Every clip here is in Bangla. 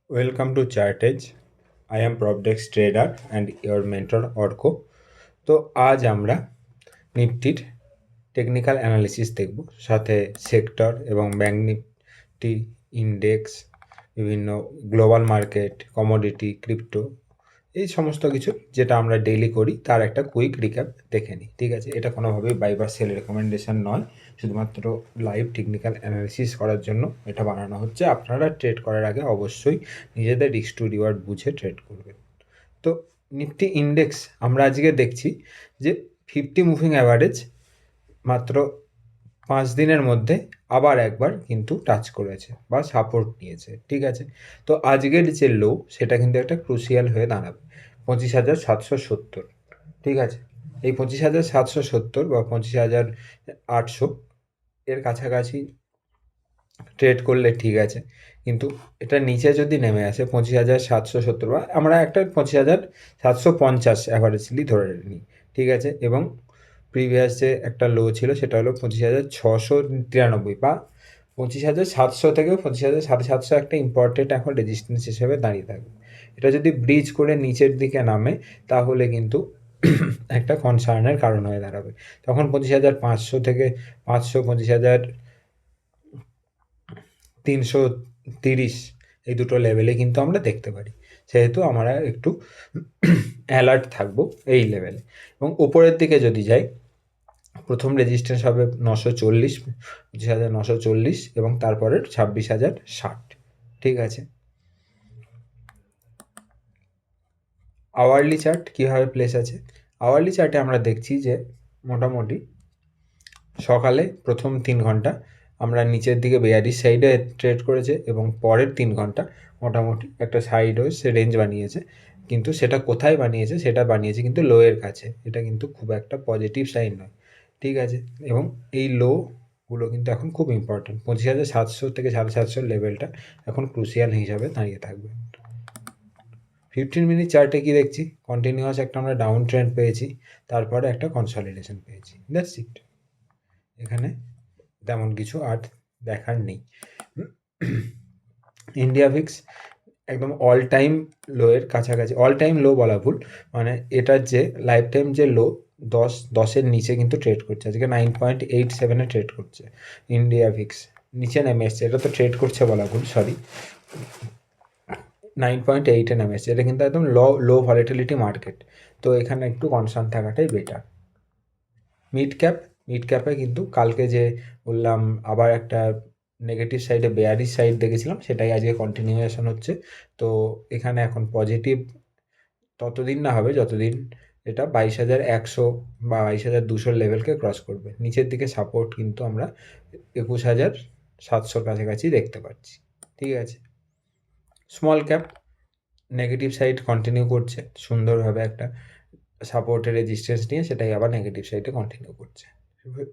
Welcome to Chartage. I am Propdex Trader and your mentor Orko. তো আজ আমরা নিফটির টেকনিক্যাল অ্যানালিসিস দেখব, সাথে সেক্টর এবং ব্যাংক নিফটি ইন্ডেক্স, বিভিন্ন গ্লোবাল মার্কেট, কমোডিটি, ক্রিপ্টো, এই সমস্ত কিছু যেটা আমরা ডেইলি করি তার একটা কুইক রিক্যাপ দেখে নিই। ঠিক আছে, এটা কোনোভাবেই বাই বা সেল রেকমেন্ডেশন নয়, শুধুমাত্র লাইভ টেকনিক্যাল অ্যানালিসিস করার জন্য এটা বানানো হচ্ছে। আপনারা ট্রেড করার আগে অবশ্যই নিজেদের রিস্ক টু রিওয়ার্ড বুঝে ট্রেড করবেন। তো নিফটি ইন্ডেক্স আমরা আজকে দেখছি যে 50 মুভিং অ্যাভারেজ মাত্র 5 দিনের মধ্যে আবার একবার কিন্তু টাচ করেছে বা সাপোর্ট নিয়েছে। ঠিক আছে, তো আজকের যে লো সেটা কিন্তু একটা ক্রুশিয়াল হয়ে দাঁড়াবে 25,770। ঠিক আছে, এই 25,770 বা 25,800 এর কাছাকাছি ট্রেড করলে ঠিক আছে, কিন্তু এটা নিচে যদি নেমে আসে 25,770 বা আমরা একটা 25,750 অ্যাভারেজলি ধরে নিই। ঠিক আছে, এবং প্রিভিয়াস যে একটা লো ছিল সেটা হলো 25,693 বা 25,700 থেকে 25,750 একটা ইম্পর্টেন্ট এখন রেজিস্ট্যান্স হিসেবে দাঁড়িয়ে থাকবে। এটা যদি ব্রিজ করে নিচের দিকে নামে তাহলে কিন্তু একটা কনসার্নের কারণ হয়ে দাঁড়াবে। তখন 25,500 থেকে 500, 25,330 এই দুটো লেভেলে কিন্তু আমরা দেখতে পারি। সেহেতু আমরা একটু অ্যালার্ট থাকবো এই লেভেলে। এবং ওপরের দিকে যদি যাই, প্রথম রেজিস্ট্যান্স হবে 940, 25,940 এবং তারপরের 26,060। ঠিক আছে, আওয়ারলি চার্ট কীভাবে প্লেস আছে? আওয়ারলি চার্টে আমরা দেখছি যে মোটামুটি সকালে প্রথম 3 ঘন্টা আমরা নিচের দিকে বেয়ারিশ সাইডে ট্রেড করেছে এবং পরের 3 ঘন্টা মোটামুটি একটা সাইড ওয়েজ রেঞ্জ বানিয়েছে, কিন্তু সেটা কোথায় বানিয়েছে? সেটা বানিয়েছে কিন্তু লোয়ের কাছে। এটা কিন্তু খুব একটা পজিটিভ সাইন নয়। ঠিক আছে, এবং এই লোগুলো কিন্তু এখন খুব ইম্পর্টেন্ট। 25,700 থেকে 750 লেভেলটা এখন ক্রুশিয়াল হিসাবে দাঁড়িয়ে থাকবে। 15 মিনিট চার্টে কি দেখছি? কন্টিনিউয়াস একটা আমরা ডাউন ট্রেন্ড পেয়েছি, তারপরে একটা কনসলিডেশন পেয়েছি। দ্যাটস ইট, এখানে তেমন কিছু আর দেখার নেই। ইন্ডিয়া ভিক্স একদম অল টাইম লোয়ের কাছাকাছি, অল টাইম লো বলা ভুল, মানে এটার যে লাইফ টাইম যে লো 10-10-এর নিচে কিন্তু ট্রেড করছে। আজকে 9.87-এ ট্রেড করছে ইন্ডিয়া ভিক্স, নিচে নেমে এসছে। এটা তো ট্রেড করছে বলা ভুল, সরি, 9.8-এ নেমে এসছে। এটা কিন্তু একদম লো ভলিটিলিটি মার্কেট, তো এখানে একটু কনসার্ন থাকাটাই বেটার। মিড ক্যাপে কিন্তু কালকে যে বললাম আবার একটা নেগেটিভ সাইডে বেয়ারিশ সাইড দেখেছিলাম, সেটাই আজকে কন্টিনিউয়েশন হচ্ছে। তো এখানে এখন পজিটিভ ততদিন না হবে যতদিন এটা 22,100 বা 22,200 লেভেলকে ক্রস করবে। নিচের দিকে সাপোর্ট কিন্তু আমরা 21,700 কাছাকাছি দেখতে পাচ্ছি। ঠিক আছে, small cap negative side continue করছে সুন্দরভাবে, একটা সাপোর্টের রেজিস্ট্যান্স নিয়ে সেটাই আবার নেগেটিভ সাইডে কন্টিনিউ করছে।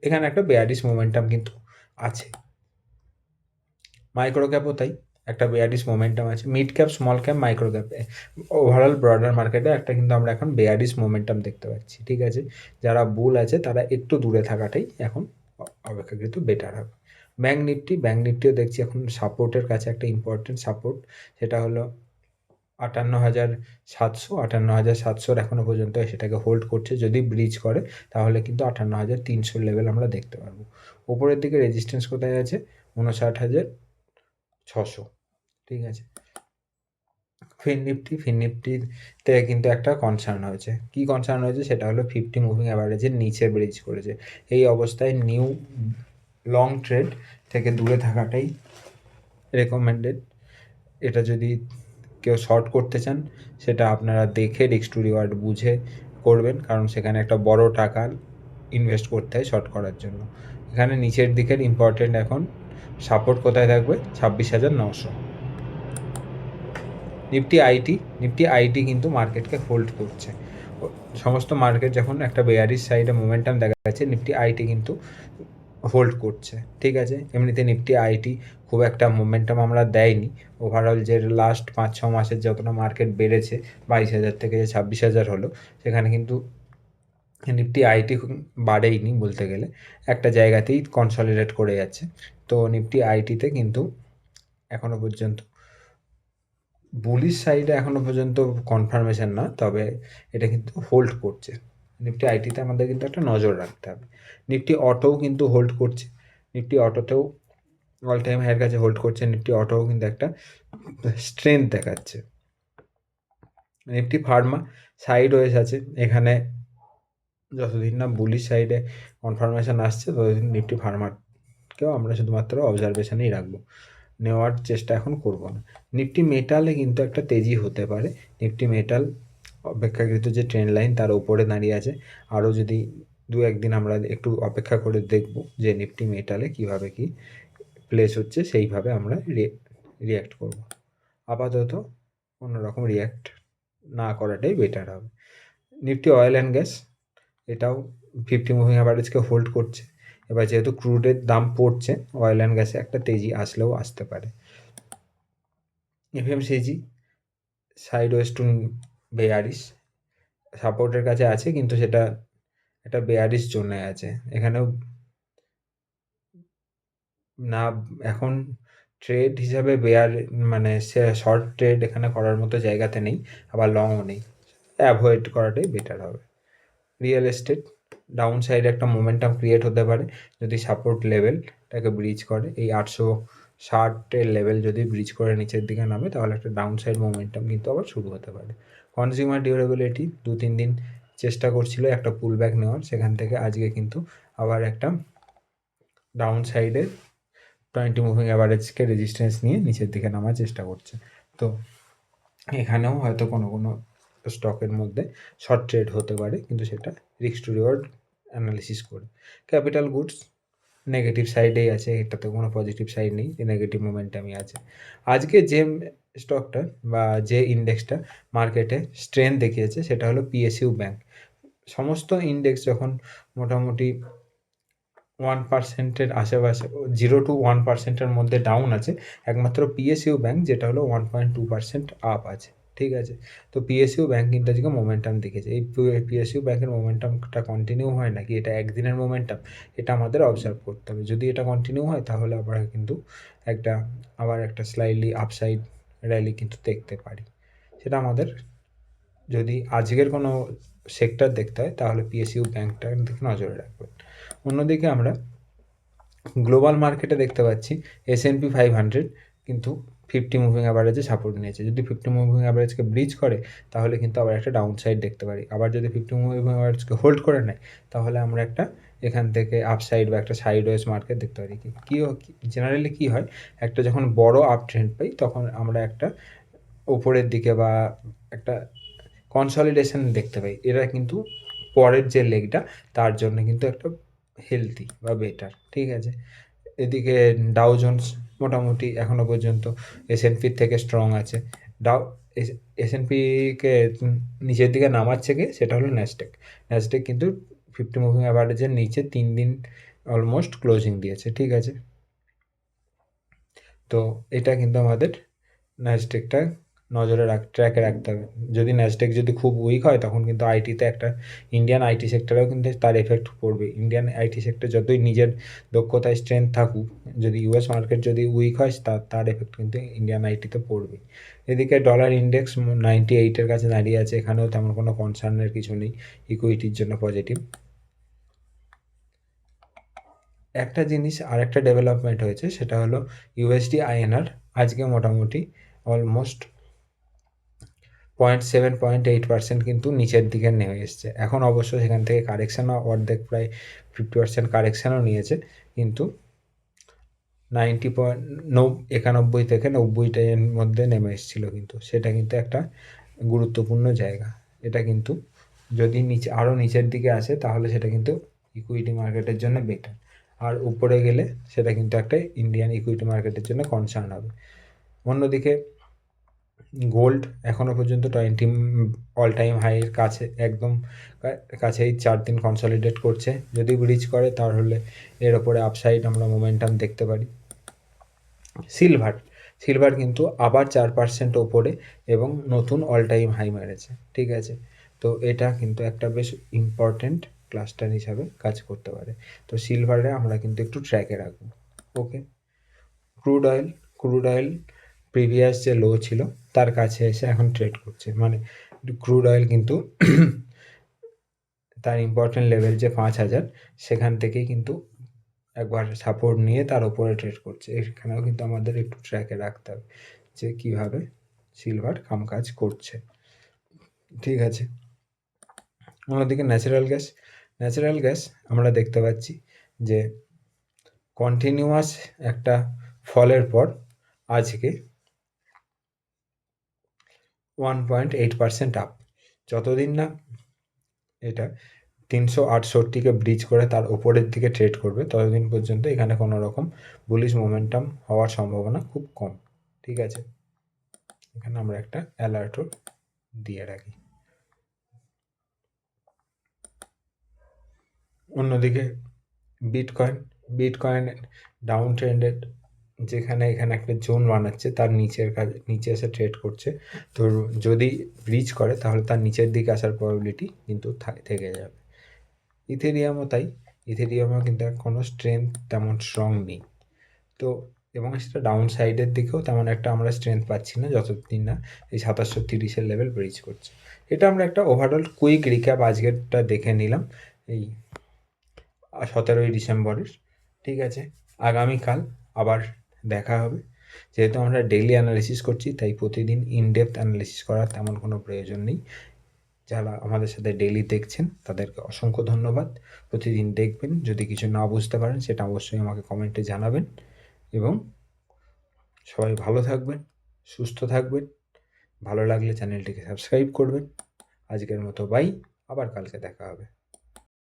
এখানে একটা বেয়ারিশ মোমেন্টাম কিন্তু আছে। মাইক্রো ক্যাপও তাই, একটা বেয়ারিশ মোমেন্টাম আছে। Mid cap, small cap, micro ক্যাপে ওভারঅল ব্রডার মার্কেটে একটা কিন্তু আমরা এখন বেয়ারিশ মোমেন্টাম দেখতে পাচ্ছি। ঠিক আছে, যারা বুল আছে তারা একটু দূরে থাকাটাই এখন অপেক্ষাকৃত বেটার হবে। ব্যাঙ্ক নিফটিও দেখছি এখন সাপোর্টের কাছে একটা ইম্পর্টেন্ট সাপোর্ট, সেটা হলো 58,700 এখনও পর্যন্ত সেটাকে হোল্ড করছে। যদি ব্রিজ করে তাহলে কিন্তু 58,300 লেভেল আমরা দেখতে পারবো। ওপরের দিকে রেজিস্ট্যান্স কোথায় আছে? 59,600। ঠিক আছে, ফিননিফটিতে কিন্তু একটা কনসার্ন হয়েছে। কি কনসার্ন হয়েছে? সেটা হলো 50 মুভিং অ্যাভারেজের নিচে ব্রিজ করেছে। এই অবস্থায় নিউ লং ট্রেড থেকে দূরে থাকাটাই রেকমেন্ডেড। এটা যদি কেউ শর্ট করতে চান সেটা আপনারা দেখে রিস্ক টু রিওয়ার্ড বুঝে করবেন, কারণ সেখানে একটা বড় টাকা ইনভেস্ট করতে হয় শর্ট করার জন্য। এখানে নিচের দিকের ইম্পর্টেন্ট এখন সাপোর্ট কোথায় থাকবে? 26,900। নিফটি আইটি কিন্তু মার্কেটকে হোল্ড করছে। সমস্ত মার্কেট যখন একটা বেয়ারিশ সাইডে মোমেন্টাম দেখা যাচ্ছে, নিফটি আইটি কিন্তু হোল্ড করছে। ঠিক আছে, এমনিতে নিফটি আইটি খুব একটা মোমেন্টাম আমরা দেয়নি। ওভারঅল যে লাস্ট 5-6 মাসের যতটা মার্কেট বেড়েছে 22,000 থেকে যে 26,000 হলো, সেখানে কিন্তু নিফটি আইটি বাড়েইনি বলতে গেলে, একটা জায়গাতেই কনসলিডেট করে যাচ্ছে। তো নিফটি আইটিতে কিন্তু এখনও পর্যন্ত বুলিশ সাইডে এখনো পর্যন্ত কনফার্মেশন না, তবে এটা কিন্তু হোল্ড করছে। নিফটি আইটিতে আমাদের কিন্তু একটা নজর রাখতে হবে। নিফটি অটোও কিন্তু হোল্ড করছে, নিফটি অটোতেও অল টাইম হাইয়ের কাছে হোল্ড করছে, নিফটি অটোও কিন্তু একটা স্ট্রেংথ দেখাচ্ছে। নিফটি ফার্মা সাইড ওয়েজ আছে, এখানে যতদিন না বুলিশ সাইডে কনফার্মেশন আসছে ততদিন নিফটি ফার্মাকেও আমরা শুধুমাত্র অবজারভেশনেই রাখবো, নেওয়ার চেষ্টা এখন করব না। নিফটি মেটালে কিন্তু একটা তেজি হতে পারে। নিফটি মেটাল অপেক্ষাকৃত যে ট্রেন্ড লাইন তার ওপরে দাঁড়িয়ে আছে, আরও যদি দু একদিন আমরা একটু অপেক্ষা করে দেখব যে নিফটি মেটালে কীভাবে কী প্লেস হচ্ছে, সেইভাবে আমরা রিয়্যাক্ট করব। আপাতত কোনো রকম রিয়্যাক্ট না করাটাই বেটার হবে। নিফটি অয়েল অ্যান্ড গ্যাস, এটাও 50 মুভিং অ্যাভারেজকে হোল্ড করছে। এবার যেহেতু ক্রুডের দাম পড়ছে, অয়েল অ্যান্ড গ্যাসে একটা তেজি আসলেও আসতে পারে। FMCG sideways to bearish, সাপোর্টের কাছে আছে কিন্তু সেটা একটা বেয়ারিশ জোনে আছে। এখানেও না, এখন ট্রেড হিসাবে মানে সে শর্ট ট্রেড এখানে করার মতো জায়গাতে নেই, আবার লংও নেই, অ্যাভয়েড করাটাই বেটার হবে। রিয়েল এস্টেট ডাউন সাইডে একটা মোমেন্টাম ক্রিয়েট হতে পারে যদি সাপোর্ট লেভেলটাকে ব্রিজ করে। এই 860-এর লেভেল যদি ব্রিজ করে নিচের দিকে নামে তাহলে একটা ডাউন সাইড মোমেন্টাম কিন্তু আবার শুরু হতে পারে। কনজিউমার ডিউরেবিলিটি 2-3 দিন চেষ্টা করছিল একটা পুল ব্যাক নেওয়ার, সেখান থেকে আজকে কিন্তু আবার একটা ডাউন সাইডে 20 মুভিং অ্যাভারেজকে রেজিস্ট্যান্স নিয়ে নিচের দিকে নামার চেষ্টা করছে। তো এখানেও হয়তো কোনো কোনো স্টকের মধ্যে শর্ট ট্রেড হতে পারে, কিন্তু সেটা রিস্ক টু রিওয়ার্ড অ্যানালিসিস করে। ক্যাপিটাল গুডস নেগেটিভ সাইডেই আছে, এটাতে কোনো পজিটিভ সাইড নেই, নেগেটিভ মোমেন্টামই আছে। আজকে যে স্টকটা বা যে ইন্ডেক্সটা মার্কেটে স্ট্রেংথ দেখিয়েছে সেটা হলো পিএসইউ ব্যাঙ্ক। সমস্ত ইন্ডেক্স যখন মোটামুটি 1%-এর আশেপাশে, 0 to 1%-এর মধ্যে ডাউন আছে, একমাত্র পিএসইউ ব্যাঙ্ক যেটা হলো 1.2% আপ আছে, ঠিক আছে। তো পিএসইউ ব্যাঙ্ক কিন্তু আজকে মোমেন্টাম দেখেছে। এই পিএসইউ ব্যাঙ্কের মোমেন্টামটা কন্টিনিউ হয় নাকি এটা একদিনের মোমেন্টাম, এটা আমাদের অবজার্ভ করতে হবে। যদি এটা কন্টিনিউ হয় তাহলে আমরা কিন্তু আবার একটা স্লাইটলি আপসাইড র্যালি কিন্তু দেখতে পারি। সেটা আমাদের যদি আজকের কোনো সেক্টর দেখতে হয় তাহলে পিএসইউ ব্যাঙ্কটার দিকে নজরে রাখবেন। অন্যদিকে আমরা গ্লোবাল মার্কেটে দেখতে পাচ্ছি S&P 500 কিন্তু 50 মুভিং অ্যাভারেজে সাপোর্ট নিয়েছে। যদি 50 মুভিং অ্যাভারেজকে ব্রিজ করে তাহলে কিন্তু আবার একটা ডাউন সাইড দেখতে পারি। আবার যদি 50 মুভিং অ্যাভারেজকে হোল্ড করে নেয় তাহলে আমরা একটা এখান থেকে আপসাইড বা একটা সাইডওয়েজ মার্কেট দেখতে পারি। জেনারেলি কী হয়, একটা যখন বড় আপ ট্রেন্ড পাই তখন আমরা একটা ওপরের দিকে বা একটা কনসলিডেশন দেখতে পাই। এরা কিন্তু পরের যে লেগটা তার জন্য কিন্তু একটা হেলদি বা বেটার, ঠিক আছে। এদিকে ডাউ জোন্স মোটামুটি এখনও পর্যন্ত S&P-র থেকে স্ট্রং আছে। S&P-কে নিচের দিকে নামাচ্ছে কে, সেটা হলো ন্যাসডেক কিন্তু 50 মুভিং অ্যাভারেজের নিচে 3 দিন অলমোস্ট ক্লোজিং দিয়েছে, ঠিক আছে। তো এটা কিন্তু আমাদের ন্যাসডেকটা নজরে ট্র্যাকে রাখতে হবে। যদি ন্যাসডেক যদি খুব উইক হয় তখন কিন্তু আইটিতে একটা ইন্ডিয়ান আইটি সেক্টরেও কিন্তু তার এফেক্ট পড়বে। ইন্ডিয়ান আইটি সেক্টর যতই নিজের দক্ষতায় স্ট্রেংথ থাকুক, যদি ইউএস মার্কেট যদি উইক হয় তার এফেক্ট কিন্তু ইন্ডিয়ান আইটিতে পড়বে। এদিকে ডলার ইন্ডেক্স 98-এর কাছে দাঁড়িয়ে আছে, এখানেও তেমন কোনো কনসার্নের কিছু নেই, ইকুইটির জন্য পজিটিভ। একটা জিনিস আর একটা ডেভেলপমেন্ট হয়েছে সেটা হলো ইউএসডি আইএনআর আজকে মোটামুটি অলমোস্ট 0.7-0.8% কিন্তু নিচের দিকে নেমে এসছে। এখন অবশ্য সেখান থেকে কারেকশানও অর্ধেক, প্রায় 50% কারেকশানও নিয়েছে, কিন্তু 91 থেকে 90-এর মধ্যে নেমে এসেছিলো, কিন্তু সেটা কিন্তু একটা গুরুত্বপূর্ণ জায়গা। এটা কিন্তু যদি আরও নিচের দিকে আসে তাহলে সেটা কিন্তু ইকুইটি মার্কেটের জন্য বেটার, আর উপরে গেলে সেটা কিন্তু একটা ইন্ডিয়ান ইকুইটি মার্কেটের জন্য কনসার্ন হবে। অন্যদিকে গোল্ড এখনও পর্যন্ত 20 অল টাইম হাইয়ের কাছে, একদম কাছেই 4 দিন কনসলিডেট করছে। যদি ব্রিজ করে তাহলে এর ওপরে আপসাইড আমরা মোমেন্টাম দেখতে পারি। সিলভার কিন্তু আবার 4% ওপরে এবং নতুন অল টাইম হাই মেরেছে, ঠিক আছে। তো এটা কিন্তু একটা বেশ ইম্পর্টেন্ট ক্লাস্টার হিসাবে কাজ করতে পারে। তো সিলভারে আমরা কিন্তু একটু ট্র্যাকে রাখবো। ওকে, ক্রুড অয়েল প্রিভিয়াস যে লো ছিল তার কাছে এসে এখন ট্রেড করছে, মানে ক্রুড অয়েল কিন্তু তার ইম্পর্টেন্ট লেভেল যে 5,000 সেখান থেকেই কিন্তু একবার সাপোর্ট নিয়ে তার উপরে ট্রেড করছে। এখানেও কিন্তু আমাদের একটু ট্র্যাকে রাখতে হবে যে কীভাবে সিলভার কামকাজ করছে, ঠিক আছে। অন্যদিকে ন্যাচারাল গ্যাস আমরা দেখতে পাচ্ছি যে কন্টিনিউয়াস একটা ফলের পর আজকে 1.8% আপ। যতদিন না এটা 368কে ব্রিজ করে তার উপরের দিকে ট্রেড করবে ততদিন পর্যন্ত এখানে কোনো রকম বুলিশ মোমেন্টাম হওয়ার সম্ভাবনা খুব কম, ঠিক আছে। এখানে আমরা একটা অ্যালার্টও দিয়ে রাখি। অন্যদিকে বিটকয়েন ডাউন ট্রেন্ডেড, যেখানে এখানে একটা জোন বানাচ্ছে তার নিচে এসে ট্রেড করছে। তো যদি ব্রিজ করে তাহলে তার নিচের দিকে আসার প্রবাবিলিটি কিন্তু থেকে যাবে। ইথেরিয়ামও তাই, ইথেরিয়ামও কিন্তু কোনো স্ট্রেংথ তেমন স্ট্রং নেই। তো এবং সেটা ডাউন সাইডের দিকেও তেমন একটা আমরা স্ট্রেংথ পাচ্ছি না যতদিন না এই 2730-এর লেভেল ব্রিজ করছে। এটা আমরা একটা ওভারঅল কুইক রিক্যাপ আজকেরটা দেখে নিলাম এই 17ই ডিসেম্বরের, ঠিক আছে। আগামীকাল আবার দেখা হবে। যেহেতু আমরা ডেইলি অ্যানালিসিস করছি তাই প্রতিদিন ইনডেপথ অ্যানালিসিস করার তেমন কোনো প্রয়োজন নেই। যারা আমাদের সাথে ডেইলি দেখছেন তাদেরকে অসংখ্য ধন্যবাদ। প্রতিদিন দেখবেন, যদি কিছু না বুঝতে পারেন সেটা অবশ্যই আমাকে কমেন্টে জানাবেন এবং সবাই ভালো থাকবেন, সুস্থ থাকবেন। ভালো লাগলে চ্যানেলটিকে সাবস্ক্রাইব করবেন। আজকের মতো বাই, আবার কালকে দেখা হবে।